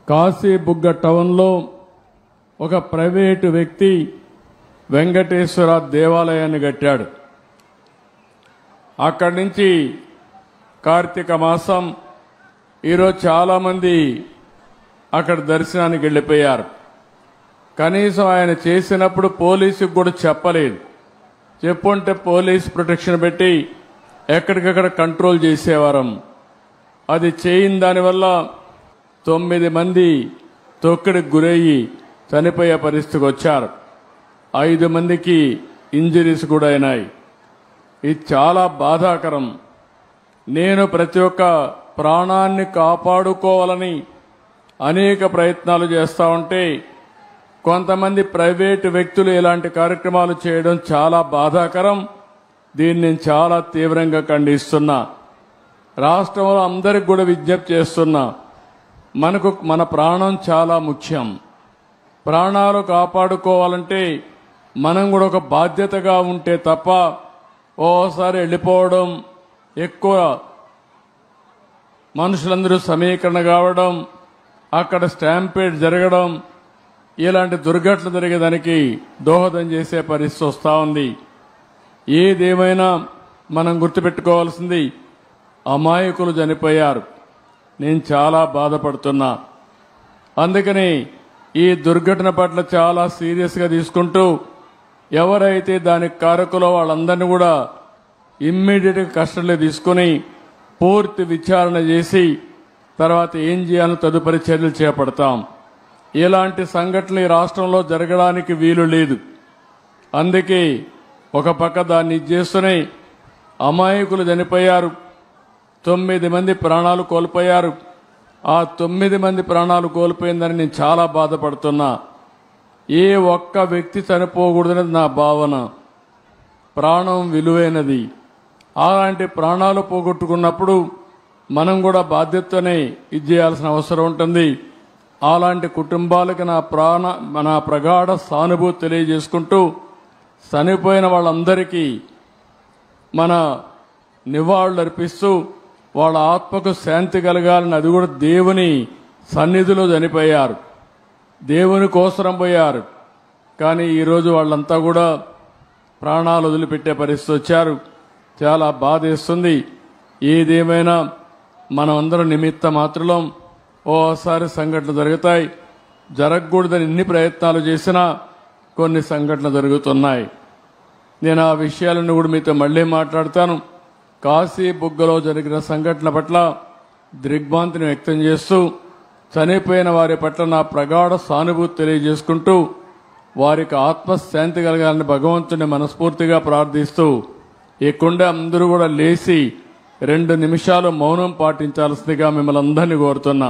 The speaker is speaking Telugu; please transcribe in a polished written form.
కాశీబుగ్గ టౌన్లో ఒక ప్రైవేటు వ్యక్తి వెంకటేశ్వర దేవాలయాన్ని కట్టాడు. అక్కడి నుంచి కార్తీక మాసం ఈరోజు చాలామంది అక్కడ దర్శనానికి వెళ్ళిపోయారు. కనీసం ఆయన చేసినప్పుడు పోలీసుకు కూడా చెప్పలేదు. చెప్పుంటే పోలీస్ ప్రొటెక్షన్ పెట్టి ఎక్కడికక్కడ కంట్రోల్ చేసేవారం. అది చేయని దానివల్ల 9 మంది తొక్కిడికి గురయ్యి చనిపోయే పరిస్థితికి వచ్చారు. 5 మందికి ఇంజరీస్ కూడా అయినాయి. ఇది చాలా బాధాకరం. నేను ప్రతి ఒక్క ప్రాణాన్ని కాపాడుకోవాలని అనేక ప్రయత్నాలు చేస్తూ ఉంటే కొంతమంది ప్రైవేటు వ్యక్తులు ఇలాంటి కార్యక్రమాలు చేయడం చాలా బాధాకరం. దీన్ని నేను చాలా తీవ్రంగా ఖండిస్తున్నా. రాష్ట్రంలో అందరికి కూడా విజ్ఞప్తి చేస్తున్నా, మన ప్రాణం చాలా ముఖ్యం. ప్రాణాలు కాపాడుకోవాలంటే మనం కూడా ఒక బాధ్యతగా ఉంటే తప్ప ఓసారి వెళ్ళిపోవడం, ఎక్కువ మనుషులందరూ సమీకరణ కావడం, అక్కడ స్టాంపేడ్ జరగడం, ఇలాంటి దుర్ఘటనలు జరిగేదానికి దోహదం చేసే పరిస్థితి వస్తూ ఉంది. ఏదేమైనా మనం గుర్తుపెట్టుకోవాల్సింది, అమాయకులు చనిపోయారు. నేను చాలా బాధపడుతున్నా. అందుకని ఈ దుర్ఘటన పట్ల చాలా సీరియస్గా తీసుకుంటూ ఎవరైతే దానికి కారకులో వాళ్ళందరినీ కూడా ఇమ్మీడియట్గా కస్టడీలో తీసుకుని పూర్తి విచారణ చేసి తర్వాత ఏం చేయాలో తదుపరి చర్యలు చేపడతాం. ఇలాంటి సంఘటనలు ఈ రాష్ట్రంలో జరగడానికి వీలు లేదు. అందుకే ఒక పక్క దాన్ని చేస్తూనే అమాయకులు చనిపోయారు. 9 మంది ప్రాణాలు కోల్పోయారు. ఆ 9 మంది ప్రాణాలు కోల్పోయిందని నేను చాలా బాధపడుతున్నా. ఏ ఒక్క వ్యక్తి చనిపోకూడదనేది నా భావన. ప్రాణం విలువైనది. అలాంటి ప్రాణాలు పోగొట్టుకున్నప్పుడు మనం కూడా బాధ్యతతోనే ఇది చేయాల్సిన అవసరం ఉంటుంది. అలాంటి కుటుంబాలకు నా ప్రగాఢ సానుభూతి తెలియజేసుకుంటూ చనిపోయిన వాళ్ళందరికీ మన నివాళులు అర్పిస్తూ వాళ్ళ ఆత్మకు శాంతి కలగాలని, అది కూడా దేవుని సన్నిధిలో చనిపోయారు, దేవుని కోసరం పోయారు. కానీ ఈరోజు వాళ్ళంతా కూడా ప్రాణాలు వదిలిపెట్టే పరిస్థితి వచ్చారు. చాలా బాధేస్తుంది. ఏదేమైనా మనం అందరం నిమిత్త మాత్రం. ఓసారి సంఘటనలు జరుగుతాయి. జరగకూడదని ఎన్ని ప్రయత్నాలు చేసినా కొన్ని సంఘటనలు జరుగుతున్నాయి. నేను ఆ విషయాలను కూడా మీతో మళ్లీ మాట్లాడతాను. కాశీబుగ్గలో జరిగిన సంఘటన పట్ల దిగ్భ్రాంతిని వ్యక్తం చేస్తూ చనిపోయిన వారి పట్ల నా ప్రగాఢ సానుభూతి తెలియజేసుకుంటూ వారికి ఆత్మశాంతి కలగాలని భగవంతుని మనస్ఫూర్తిగా ప్రార్థిస్తూ ఈ కుండ అందరూ కూడా లేచి 2 నిమిషాలు మౌనం పాటించాల్సిందిగా మిమ్మల్ని అందరినీ కోరుతున్నా.